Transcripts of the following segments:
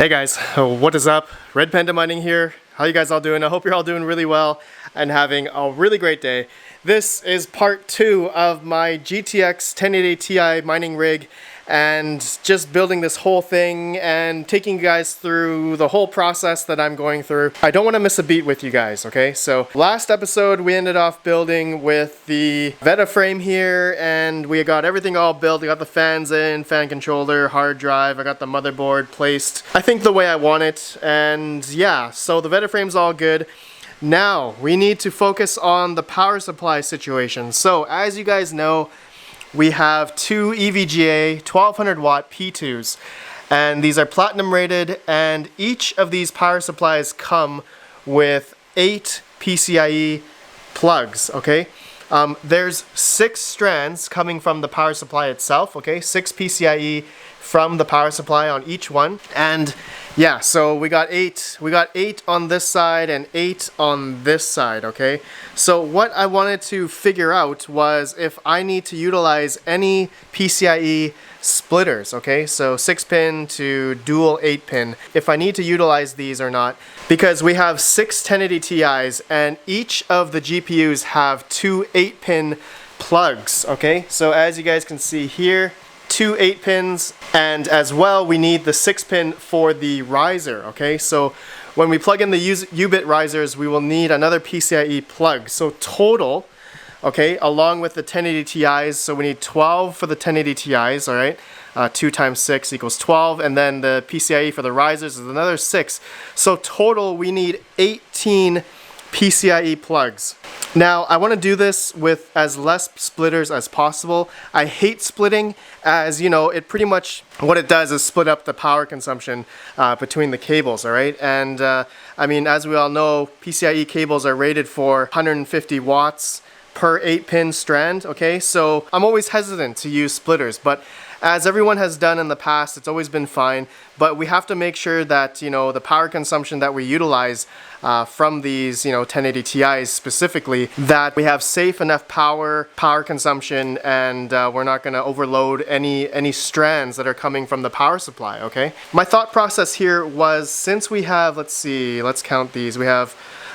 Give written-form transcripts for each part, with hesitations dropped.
Hey guys, what is up? Red Panda Mining here. How you guys all doing? I hope you're all doing really well and having a really great day. This is part 2 of my GTX 1080 Ti mining rig and just building this whole thing and taking you guys through the whole process that I'm going through. I don't want to miss a beat with you guys, okay? So last episode we ended off building with the Veta frame here and we got everything all built. We got the fans in, fan controller, hard drive, I got the motherboard placed, I think the way I want it, and yeah, so the Veta frame's all good. Now we need to focus on the power supply situation. So as you guys know, we have two EVGA 1200 watt P2s and these are platinum rated, and each of these power supplies come with 8 PCIe plugs, okay? There's 6 strands coming from the power supply itself, okay? 6 PCIe from the power supply on each one. And yeah, so we got 8 on this side and 8 on this side, okay? So what I wanted to figure out was if I need to utilize any PCIe splitters, okay? So 6-pin to dual 8-pin, if I need to utilize these or not, because we have 6 1080 Ti's and each of the GPUs have 2 8-pin plugs, okay? So as you guys can see here, 2 8-pins, and as well we need the 6-pin for the riser, okay? So when we plug in the U-bit risers, we will need another PCIe plug. So total, okay, along with the 1080 Ti's, so we need 12 for the 1080 Ti's, all right? 2 times 6 equals 12, and then the PCIe for the risers is another 6. So total, we need 18 PCIe plugs. Now, I want to do this with as less splitters as possible. I hate splitting, as you know, it pretty much, what it does is split up the power consumption between the cables, all right? And I mean, as we all know, PCIe cables are rated for 150 watts per 8-pin strand, okay? So I'm always hesitant to use splitters, but as everyone has done in the past, it's always been fine, but we have to make sure that, you know, the power consumption that we utilize from these, you know, 1080 Ti's specifically, that we have safe enough power consumption, and we're not going to overload any strands that are coming from the power supply, okay? My thought process here was, since we have, let's see, let's count these. We have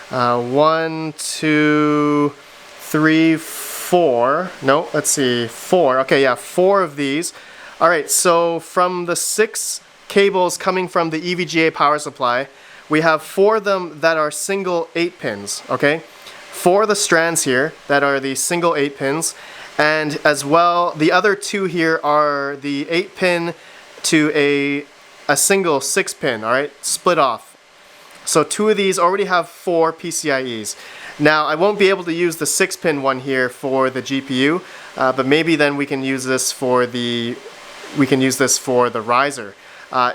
1, 2, 3, 4. No, let's see, 4. Okay, yeah, 4 of these. All right, so from the 6 cables coming from the EVGA power supply, we have 4 of them that are single 8-pins, okay? 4 of the strands here that are the single 8-pins, and as well, the other 2 here are the 8-pin to a single 6-pin, all right, split off. So 2 of these already have 4 PCIe's. Now, I won't be able to use the 6-pin one here for the GPU, but maybe then we can use this for the riser.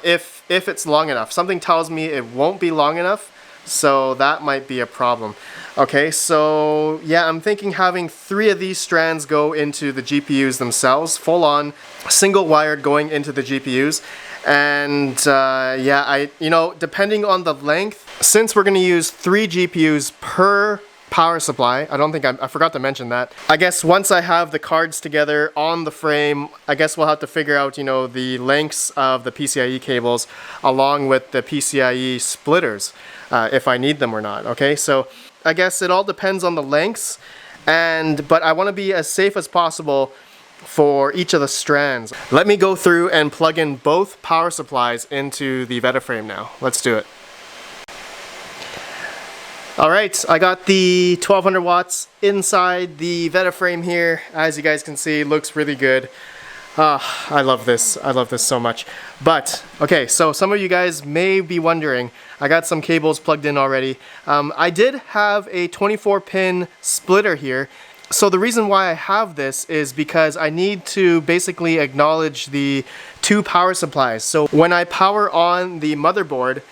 If it's long enough. Something tells me it won't be long enough, so that might be a problem. Okay, so yeah, I'm thinking having 3 of these strands go into the GPUs themselves, full on, single wired going into the GPUs. And yeah, you know, depending on the length, since we're going to use 3 GPUs per power supply, I forgot to mention that. I guess once I have the cards together on the frame, I guess we'll have to figure out, you know, the lengths of the PCIe cables along with the PCIe splitters, if I need them or not, okay? So I guess it all depends on the lengths, but I want to be as safe as possible for each of the strands. Let me go through and plug in both power supplies into the Veta frame now. Let's do it. Alright, I got the 1200 watts inside the Veta frame here. As you guys can see, looks really good. I love this. I love this so much. But, okay, so some of you guys may be wondering, I got some cables plugged in already. I did have a 24-pin splitter here. So the reason why I have this is because I need to basically acknowledge the 2 power supplies. So when I power on the motherboard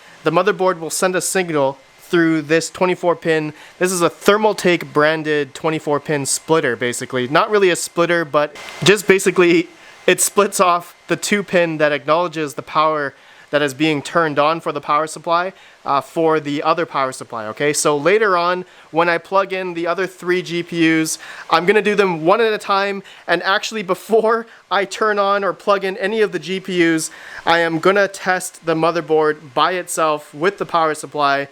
will send a signal through this 24-pin. This is a Thermaltake branded 24-pin splitter, basically. Not really a splitter, but just basically it splits off the 2-pin that acknowledges the power that is being turned on for the power supply for the other power supply, okay? So later on, when I plug in the other 3 GPUs, I'm gonna do them one at a time, and actually before I turn on or plug in any of the GPUs, I am gonna test the motherboard by itself with the power supply.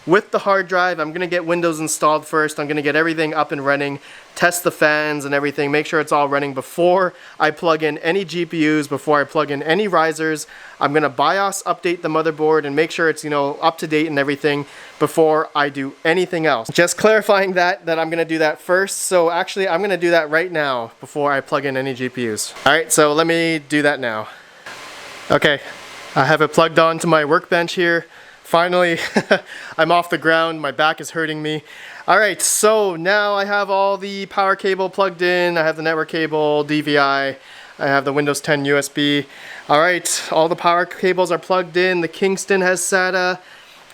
With the hard drive, I'm gonna get Windows installed first. I'm gonna get everything up and running, test the fans and everything, make sure it's all running before I plug in any GPUs, before I plug in any risers. I'm gonna BIOS update the motherboard and make sure it's, you know, up to date and everything before I do anything else. Just clarifying that I'm gonna do that first. So actually, I'm gonna do that right now before I plug in any GPUs. All right, so let me do that now. Okay, I have it plugged onto my workbench here. Finally, I'm off the ground, my back is hurting me. Alright, so now I have all the power cable plugged in, I have the network cable, DVI, I have the Windows 10 USB. Alright, all the power cables are plugged in, the Kingston has SATA,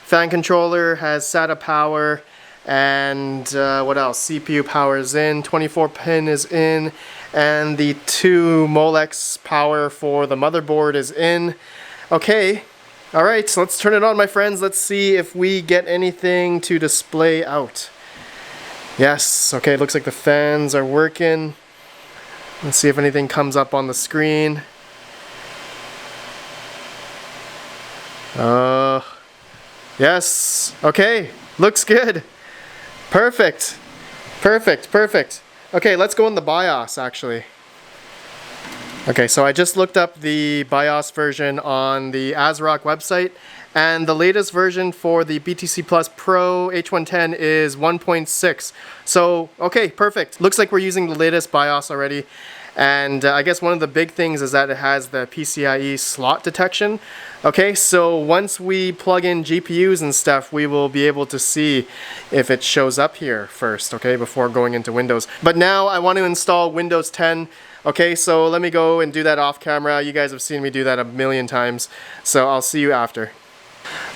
fan controller has SATA power, and what else? CPU power is in, 24 pin is in, and the 2 Molex power for the motherboard is in. Okay. Alright, so let's turn it on, my friends. Let's see if we get anything to display out. Yes, okay, it looks like the fans are working. Let's see if anything comes up on the screen. Yes, okay, looks good. Perfect, perfect, perfect. Okay, let's go in the BIOS, actually. Okay, so I just looked up the BIOS version on the ASRock website, and the latest version for the BTC Plus Pro H110 is 1.6. So, okay, perfect. Looks like we're using the latest BIOS already. And I guess one of the big things is that it has the PCIe slot detection. Okay, so once we plug in GPUs and stuff, we will be able to see if it shows up here first, okay, before going into Windows. But now I want to install Windows 10. Okay, so let me go and do that off camera. You guys have seen me do that a million times, so I'll see you after.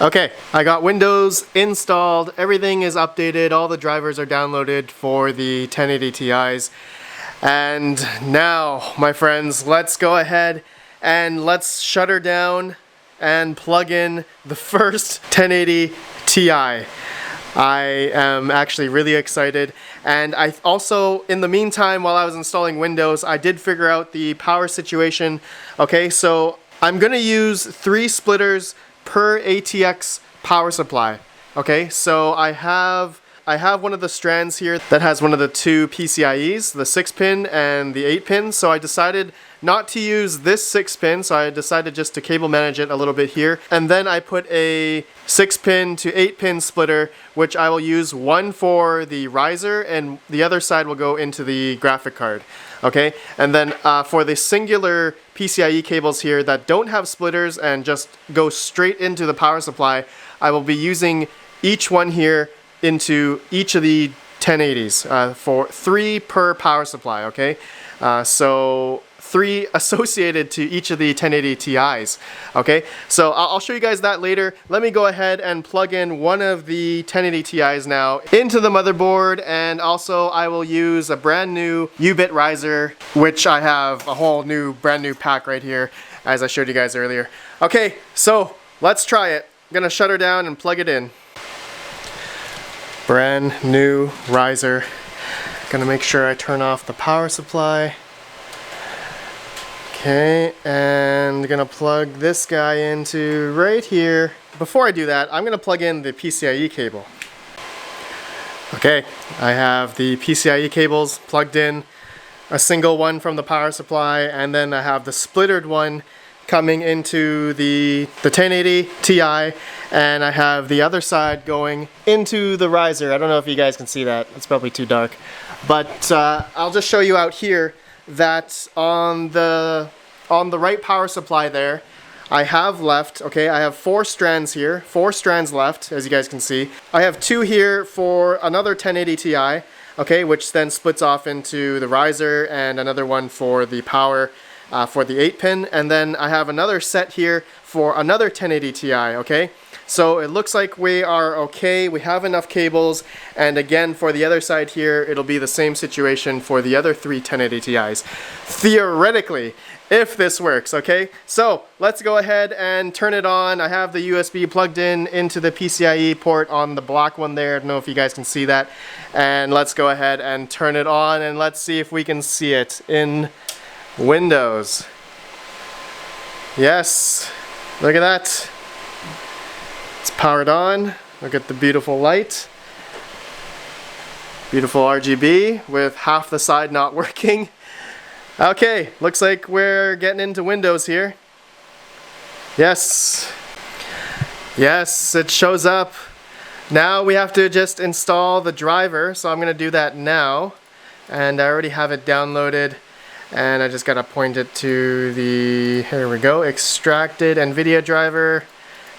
Okay, I got Windows installed, everything is updated, all the drivers are downloaded for the 1080 Ti's. And now, my friends, let's go ahead and let's shut down and plug in the first 1080 Ti. I am actually really excited, and I also, in the meantime, while I was installing Windows, I did figure out the power situation. Okay, so I'm gonna use 3 splitters per ATX power supply. Okay, so I have one of the strands here that has one of the 2 PCIEs, the 6-pin and the 8-pin, so I decided not to use this 6-pin, so I decided just to cable manage it a little bit here. And then I put a 6-pin to 8-pin splitter, which I will use one for the riser and the other side will go into the graphic card. Okay, and then for the singular PCIe cables here that don't have splitters and just go straight into the power supply, I will be using each one here into each of the 1080s for 3 per power supply, okay? So 3 associated to each of the 1080 Ti's, okay? So I'll show you guys that later. Let me go ahead and plug in one of the 1080 Ti's now into the motherboard, and also I will use a brand new U-bit riser, which I have a whole new brand new pack right here, as I showed you guys earlier. Okay, so let's try it. I'm gonna shut her down and plug it in. Brand new riser. Gonna make sure I turn off the power supply. Okay, and gonna plug this guy into right here. Before I do that, I'm gonna plug in the PCIe cable. Okay, I have the PCIe cables plugged in, a single one from the power supply, and then I have the splittered one coming into the 1080 Ti, and I have the other side going into the riser. I don't know if you guys can see that, it's probably too dark, but I'll just show you out here that on the right power supply there, I have left, okay, I have 4 strands here, 4 strands left, as you guys can see. I have 2 here for another 1080 Ti, okay, which then splits off into the riser, and another one for the power for the 8-pin, and then I have another set here for another 1080 Ti, okay? So it looks like we are okay, we have enough cables, and again for the other side here, it'll be the same situation for the other 3 1080 Ti's. Theoretically, if this works, okay? So let's go ahead and turn it on. I have the USB plugged in into the PCIe port on the black one there. I don't know if you guys can see that. And let's go ahead and turn it on and let's see if we can see it in Windows. Yes, look at that. It's powered on. Look at the beautiful light. Beautiful RGB with half the side not working. Okay, looks like we're getting into Windows here. Yes. Yes, it shows up. Now we have to just install the driver, so I'm going to do that now. And I already have it downloaded. And I just got to point it to the, here we go, extracted NVIDIA driver.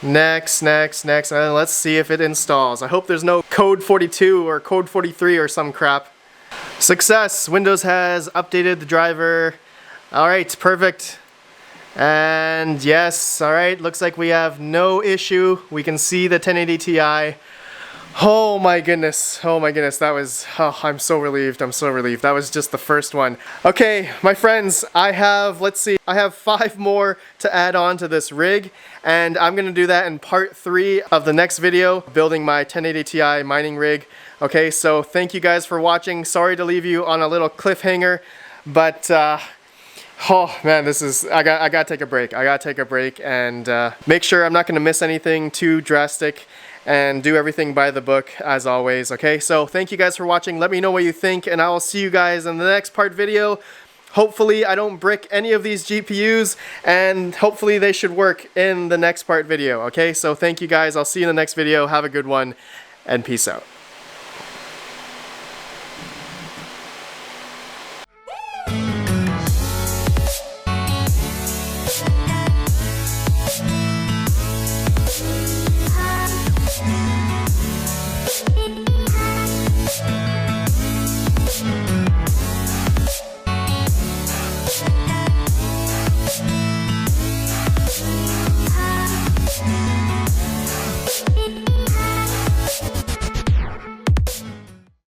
Next, next, next, and let's see if it installs. I hope there's no code 42 or code 43 or some crap. Success! Windows has updated the driver. Alright, perfect. And yes, alright, looks like we have no issue. We can see the 1080 Ti. Oh my goodness, that was, oh, I'm so relieved, That was just the first one. Okay, my friends, I have 5 more to add on to this rig, and I'm gonna do that in part 3 of the next video, building my 1080 Ti mining rig. Okay, so thank you guys for watching. Sorry to leave you on a little cliffhanger, but oh man, this is, I gotta take a break. And make sure I'm not gonna miss anything too drastic. And do everything by the book as always, okay? So thank you guys for watching. Let me know what you think, and I will see you guys in the next part video. Hopefully I don't brick any of these GPUs, and hopefully they should work in the next part video, okay? So thank you guys. I'll see you in the next video. Have a good one, and peace out.